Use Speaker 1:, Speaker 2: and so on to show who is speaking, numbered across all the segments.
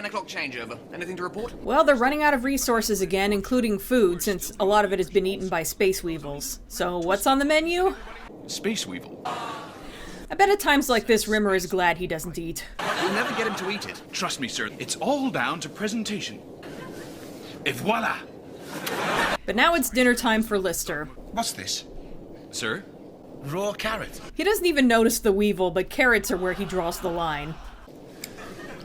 Speaker 1: o'clock changeover. Anything to report?
Speaker 2: Well, they're running out of resources again, including food, since a lot of it has been eaten by space weevils. So what's on the menu?
Speaker 3: Space Weevil.
Speaker 2: I bet at times like this, Rimmer is glad he doesn't eat.
Speaker 1: We'll never get him to eat it.
Speaker 3: Trust me, sir, it's all down to presentation. Et voila!
Speaker 2: But now it's dinner time for Lister.
Speaker 4: What's this?
Speaker 3: Sir?
Speaker 4: Raw carrot.
Speaker 2: He doesn't even notice the weevil, but carrots are where he draws the line.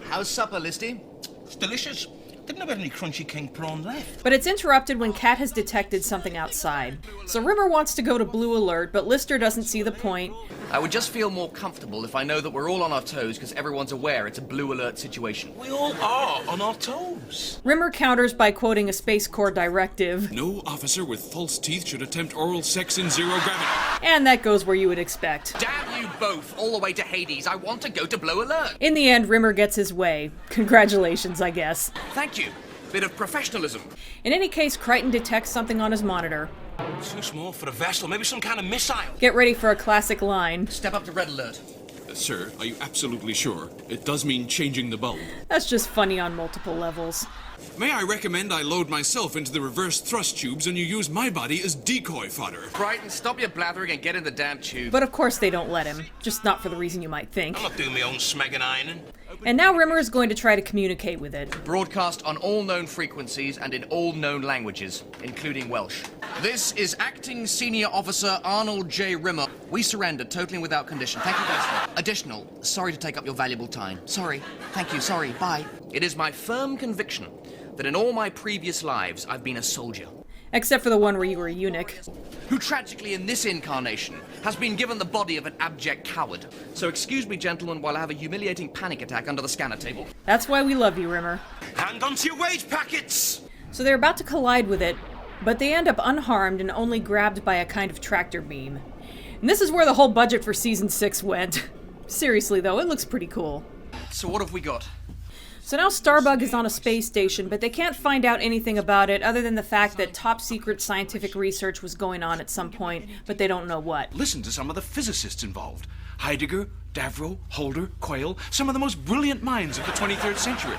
Speaker 1: How's supper, Listy?
Speaker 4: It's delicious. Didn't have any crunchy king prawn left.
Speaker 2: But it's interrupted when Kat has detected something outside. So Rimmer wants to go to Blue Alert, but Lister doesn't see the point.
Speaker 1: I would just feel more comfortable if I know that we're all on our toes because everyone's aware it's a Blue Alert situation.
Speaker 4: We all are on our toes.
Speaker 2: Rimmer counters by quoting a Space Corps directive.
Speaker 5: No officer with false teeth should attempt oral sex in zero gravity.
Speaker 2: And that goes where you would expect.
Speaker 1: Damn you both, all the way to Hades. I want to go to Blue Alert.
Speaker 2: In the end, Rimmer gets his way. Congratulations, I guess.
Speaker 1: Thank you. Bit of professionalism.
Speaker 2: In any case, Crichton detects something on his monitor.
Speaker 4: Too small for a vessel. Maybe some kind of missile.
Speaker 2: Get ready for a classic line.
Speaker 1: Step up to Red Alert.
Speaker 5: Sir, are you absolutely sure? It does mean changing the bulb.
Speaker 2: That's just funny on multiple levels.
Speaker 5: May I recommend I load myself into the reverse thrust tubes and you use my body as decoy fodder?
Speaker 1: Crichton, stop your blathering and get in the damn tube.
Speaker 2: But of course they don't let him. Just not for the reason you might think.
Speaker 4: I'm not doing my own smegging ironing.
Speaker 2: And now Rimmer is going to try to communicate with it.
Speaker 1: Broadcast on all known frequencies and in all known languages, including Welsh. This is Acting Senior Officer Arnold J. Rimmer. We surrender, totally and without condition. Thank you, guys. Additional, sorry to take up your valuable time. Sorry. Thank you, sorry. Bye. It is my firm conviction that in all my previous lives, I've been a soldier.
Speaker 2: Except for the one where you were a eunuch.
Speaker 1: Who tragically in this incarnation has been given the body of an abject coward. So excuse me, gentlemen, while I have a humiliating panic attack under the scanner table.
Speaker 2: That's why we love you, Rimmer.
Speaker 4: Hand onto your wage packets!
Speaker 2: So they're about to collide with it, but they end up unharmed and only grabbed by a kind of tractor beam. And this is where the whole budget for Season 6 went. Seriously, though, it looks pretty cool.
Speaker 1: So what have we got?
Speaker 2: So now Starbug is on a space station, but they can't find out anything about it other than the fact that top-secret scientific research was going on at some point, but they don't know what.
Speaker 3: Listen to some of the physicists involved. Heidegger, Davro, Holder, Quayle, some of the most brilliant minds of the 23rd century.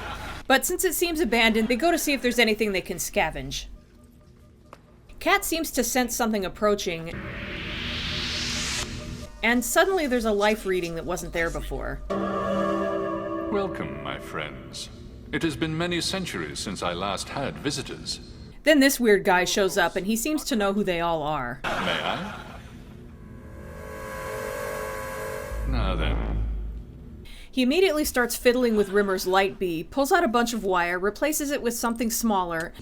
Speaker 2: But since it seems abandoned, they go to see if there's anything they can scavenge. Kat seems to sense something approaching, and suddenly there's a life reading that wasn't there before.
Speaker 6: Welcome, my friends. It has been many centuries since I last had visitors.
Speaker 2: Then this weird guy shows up, and he seems to know who they all are.
Speaker 6: May I? Now then.
Speaker 2: He immediately starts fiddling with Rimmer's light bee, pulls out a bunch of wire, replaces it with something smaller.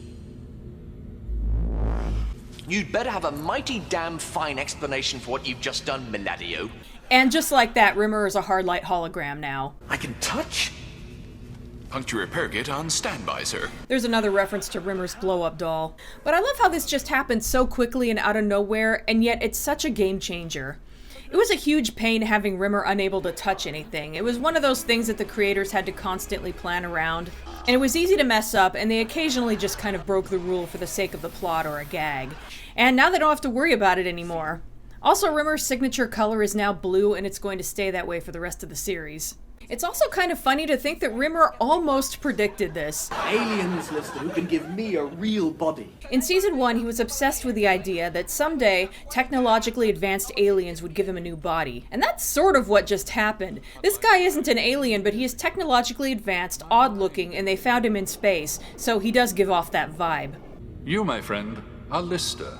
Speaker 1: You'd better have a mighty damn fine explanation for what you've just done, Miladio.
Speaker 2: And just like that, Rimmer is a hard light hologram now.
Speaker 1: I can touch?
Speaker 5: Puncture repair kit on standby, sir.
Speaker 2: There's another reference to Rimmer's blow-up doll. But I love how this just happened so quickly and out of nowhere, and yet it's such a game changer. It was a huge pain having Rimmer unable to touch anything. It was one of those things that the creators had to constantly plan around. And it was easy to mess up, and they occasionally just kind of broke the rule for the sake of the plot or a gag. And now they don't have to worry about it anymore. Also, Rimmer's signature color is now blue, and it's going to stay that way for the rest of the series. It's also kind of funny to think that Rimmer almost predicted this.
Speaker 7: Aliens, Lister, who can give me a real body.
Speaker 2: In Season 1, he was obsessed with the idea that someday, technologically advanced aliens would give him a new body. And that's sort of what just happened. This guy isn't an alien, but he is technologically advanced, odd-looking, and they found him in space, so he does give off that vibe.
Speaker 6: You, my friend, are Lister.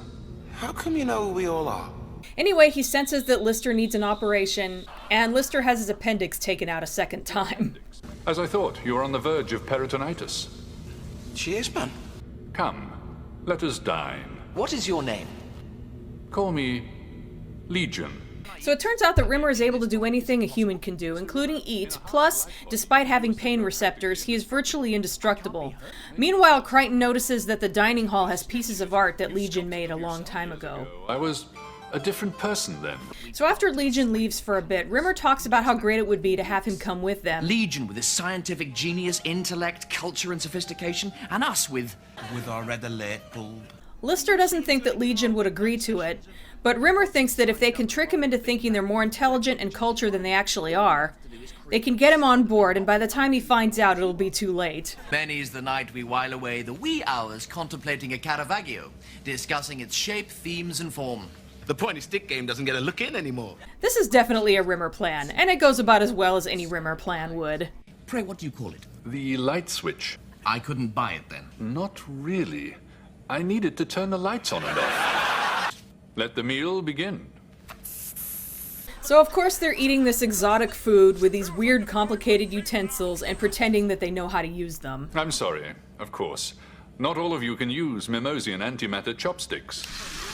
Speaker 4: How come you know who we all are?
Speaker 2: Anyway, he senses that Lister needs an operation, and Lister has his appendix taken out a second time.
Speaker 6: As I thought, you are on the verge of peritonitis.
Speaker 4: Cheers, man.
Speaker 6: Come, let us dine.
Speaker 1: What is your name?
Speaker 6: Call me Legion.
Speaker 2: So it turns out that Rimmer is able to do anything a human can do, including eat, plus, despite having pain receptors, he is virtually indestructible. Meanwhile, Crichton notices that the dining hall has pieces of art that Legion made a long time ago.
Speaker 6: I was a different person then.
Speaker 2: So after Legion leaves for a bit, Rimmer talks about how great it would be to have him come with them.
Speaker 1: Legion with his scientific genius, intellect, culture, and sophistication, and us with
Speaker 4: our red alert bulb.
Speaker 2: Lister doesn't think that Legion would agree to it, but Rimmer thinks that if they can trick him into thinking they're more intelligent and cultured than they actually are, They can get him on board, and by the time he finds out, it'll be too late.
Speaker 1: Many's the night we while away the wee hours contemplating a Caravaggio, discussing its shape, themes, and form.
Speaker 4: The pointy stick game doesn't get a look in anymore.
Speaker 2: This is definitely a Rimmer plan, and it goes about as well as any Rimmer plan would.
Speaker 1: Pray, what do you call it?
Speaker 6: The light switch.
Speaker 1: I couldn't buy it then.
Speaker 6: Not really. I needed to turn the lights on and off. Let the meal begin.
Speaker 2: So of course they're eating this exotic food with these weird complicated utensils and pretending that they know how to use them.
Speaker 6: I'm sorry, of course. Not all of you can use Mimosian antimatter chopsticks.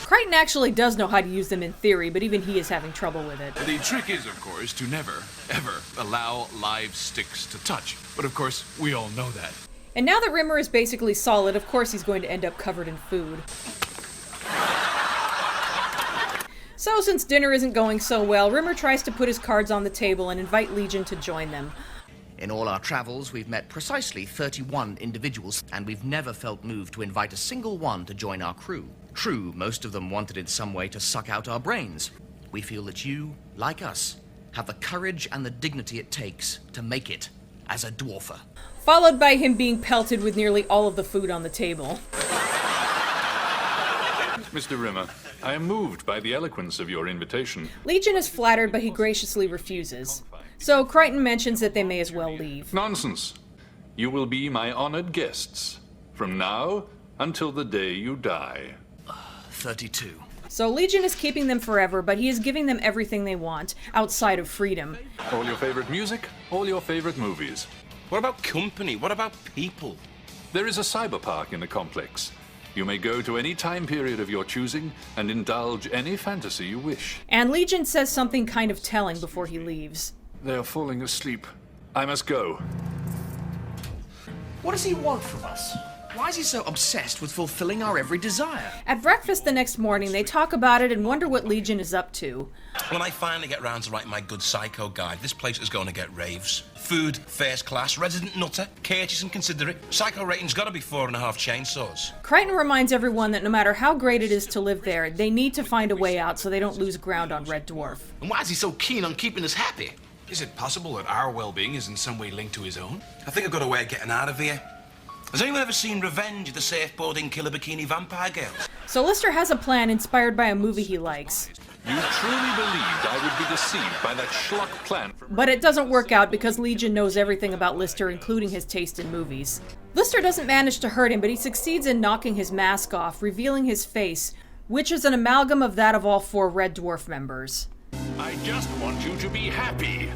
Speaker 2: Crichton actually does know how to use them in theory, but even he is having trouble with it.
Speaker 3: The trick is, of course, to never, ever allow live sticks to touch. But of course, we all know that.
Speaker 2: And now that Rimmer is basically solid, of course he's going to end up covered in food. So since dinner isn't going so well, Rimmer tries to put his cards on the table and invite Legion to join them.
Speaker 1: In all our travels, we've met precisely 31 individuals, and we've never felt moved to invite a single one to join our crew. True, most of them wanted in some way to suck out our brains. We feel that you, like us, have the courage and the dignity it takes to make it as a dwarfer.
Speaker 2: Followed by him being pelted with nearly all of the food on the table.
Speaker 6: Mr. Rimmer, I am moved by the eloquence of your invitation.
Speaker 2: Legion is flattered, but he graciously refuses. So Crichton mentions that they may as well leave.
Speaker 6: Nonsense. You will be my honored guests, from now until the day you die.
Speaker 1: 32.
Speaker 2: So Legion is keeping them forever, but he is giving them everything they want, outside of freedom.
Speaker 6: All your favorite music, all your favorite movies.
Speaker 4: What about company? What about people?
Speaker 6: There is a cyber park in the complex. You may go to any time period of your choosing and indulge any fantasy you wish.
Speaker 2: And Legion says something kind of telling before he leaves.
Speaker 6: They are falling asleep. I must go.
Speaker 1: What does he want from us? Why is he so obsessed with fulfilling our every desire?
Speaker 2: At breakfast the next morning, they talk about it and wonder what Legion is up to.
Speaker 4: When I finally get round to writing my good psycho guide, this place is going to get raves. Food, first class, resident nutter, courteous and considerate. Psycho rating's got to be 4.5 chainsaws.
Speaker 2: Crichton reminds everyone that no matter how great it is to live there, they need to find a way out so they don't lose ground on Red Dwarf.
Speaker 4: And why is he so keen on keeping us happy?
Speaker 3: Is it possible that our well-being is in some way linked to his own?
Speaker 4: I think I've got a way of getting out of here. Has anyone ever seen Revenge of the Surfboarding Killer Bikini Vampire Girls?
Speaker 2: So Lister has a plan inspired by a movie he likes.
Speaker 6: You truly believed I would be deceived by that schlock plan for...
Speaker 2: But it doesn't work out because Legion knows everything about Lister, including his taste in movies. Lister doesn't manage to hurt him, but he succeeds in knocking his mask off, revealing his face, which is an amalgam of that of all 4 Red Dwarf members.
Speaker 3: I just want you to be happy.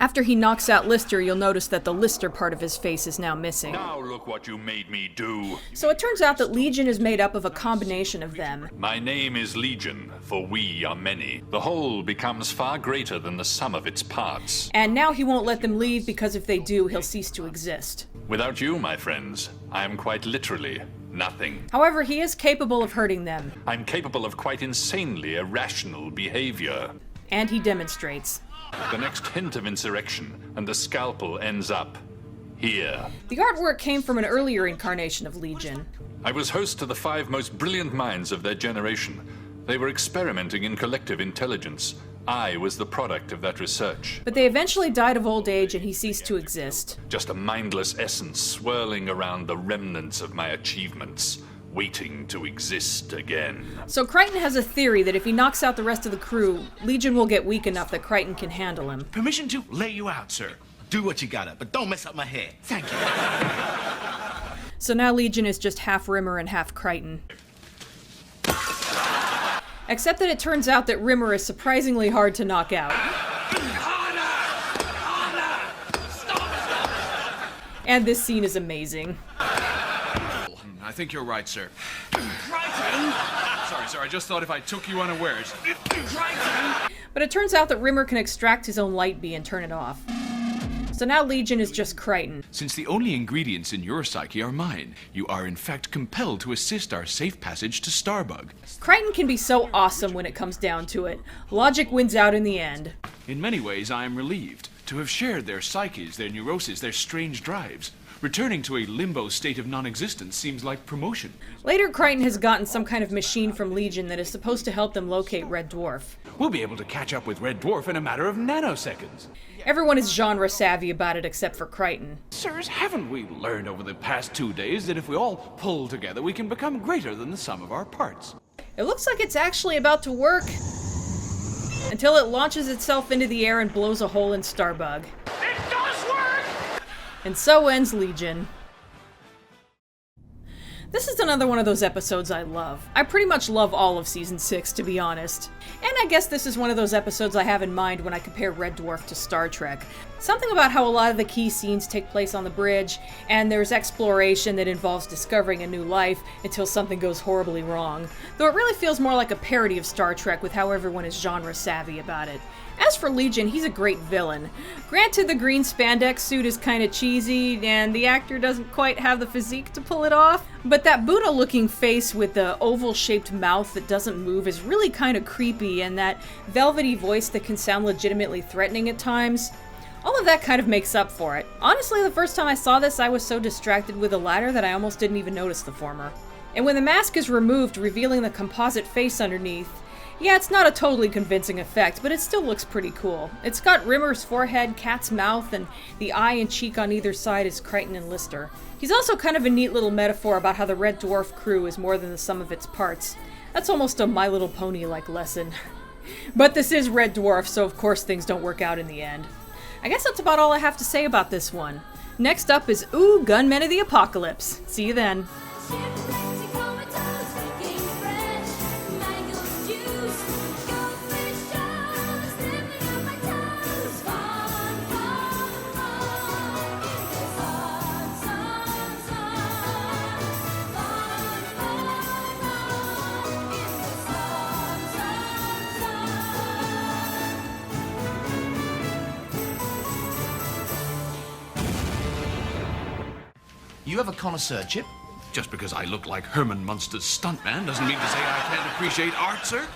Speaker 2: After he knocks out Lister, you'll notice that the Lister part of his face is now missing.
Speaker 6: Now look what you made me do.
Speaker 2: So it turns out that Legion is made up of a combination of them.
Speaker 6: My name is Legion, for we are many. The whole becomes far greater than the sum of its parts.
Speaker 2: And now he won't let them leave because if they do, he'll cease to exist.
Speaker 6: Without you, my friends, I am quite literally nothing.
Speaker 2: However, he is capable of hurting them.
Speaker 6: I'm capable of quite insanely irrational behavior.
Speaker 2: And he demonstrates.
Speaker 6: The next hint of insurrection, and the scalpel ends up here.
Speaker 2: The artwork came from an earlier incarnation of Legion.
Speaker 6: I was host to the 5 most brilliant minds of their generation. They were experimenting in collective intelligence. I was the product of that research.
Speaker 2: But they eventually died of old age and he ceased to exist.
Speaker 6: Just a mindless essence swirling around the remnants of my achievements, waiting to exist again.
Speaker 2: So Crichton has a theory that if he knocks out the rest of the crew, Legion will get weak enough that Crichton can handle him.
Speaker 4: Permission to lay you out, sir. Do what you gotta, but don't mess up my hair.
Speaker 1: Thank you.
Speaker 2: So now Legion is just half Rimmer and half Crichton. Except that it turns out that Rimmer is surprisingly hard to knock out. And this scene is amazing.
Speaker 3: I think you're right, sir. Sorry, I just thought if I took you unawares.
Speaker 2: But it turns out that Rimmer can extract his own light bee and turn it off. So now Legion is just Crichton.
Speaker 3: Since the only ingredients in your psyche are mine, you are in fact compelled to assist our safe passage to Starbug.
Speaker 2: Crichton can be so awesome when it comes down to it. Logic wins out in the end.
Speaker 3: In many ways, I am relieved to have shared their psyches, their neuroses, their strange drives. Returning to a limbo state of non-existence seems like promotion.
Speaker 2: Later, Crichton has gotten some kind of machine from Legion that is supposed to help them locate Red Dwarf.
Speaker 3: We'll be able to catch up with Red Dwarf in a matter of nanoseconds.
Speaker 2: Everyone is genre savvy about it except for Crichton.
Speaker 3: Sirs, haven't we learned over the past 2 days that if we all pull together, we can become greater than the sum of our parts?
Speaker 2: It looks like it's actually about to work. Until it launches itself into the air and blows a hole in Starbug.
Speaker 3: It does work!
Speaker 2: And so ends Legion. This is another one of those episodes I love. I pretty much love all of Season 6, to be honest. And I guess this is one of those episodes I have in mind when I compare Red Dwarf to Star Trek. Something about how a lot of the key scenes take place on the bridge, and there's exploration that involves discovering a new life until something goes horribly wrong. Though it really feels more like a parody of Star Trek with how everyone is genre savvy about it. As for Legion, he's a great villain. Granted, the green spandex suit is kinda cheesy, and the actor doesn't quite have the physique to pull it off, but that Buddha-looking face with the oval-shaped mouth that doesn't move is really kinda creepy, and that velvety voice that can sound legitimately threatening at times. All of that kind of makes up for it. Honestly, the first time I saw this, I was so distracted with the latter that I almost didn't even notice the former. And when the mask is removed, revealing the composite face underneath, yeah, it's not a totally convincing effect, but it still looks pretty cool. It's got Rimmer's forehead, Kat's mouth, and the eye and cheek on either side is Crichton and Lister. He's also kind of a neat little metaphor about how the Red Dwarf crew is more than the sum of its parts. That's almost a My Little Pony-like lesson. But this is Red Dwarf, so of course things don't work out in the end. I guess that's about all I have to say about this one. Next up is Ooh, Gunmen of the Apocalypse. See you then.
Speaker 1: You have a connoisseur, Chip?
Speaker 3: Just because I look like Herman Munster's stuntman doesn't mean to say I can't appreciate art, sir.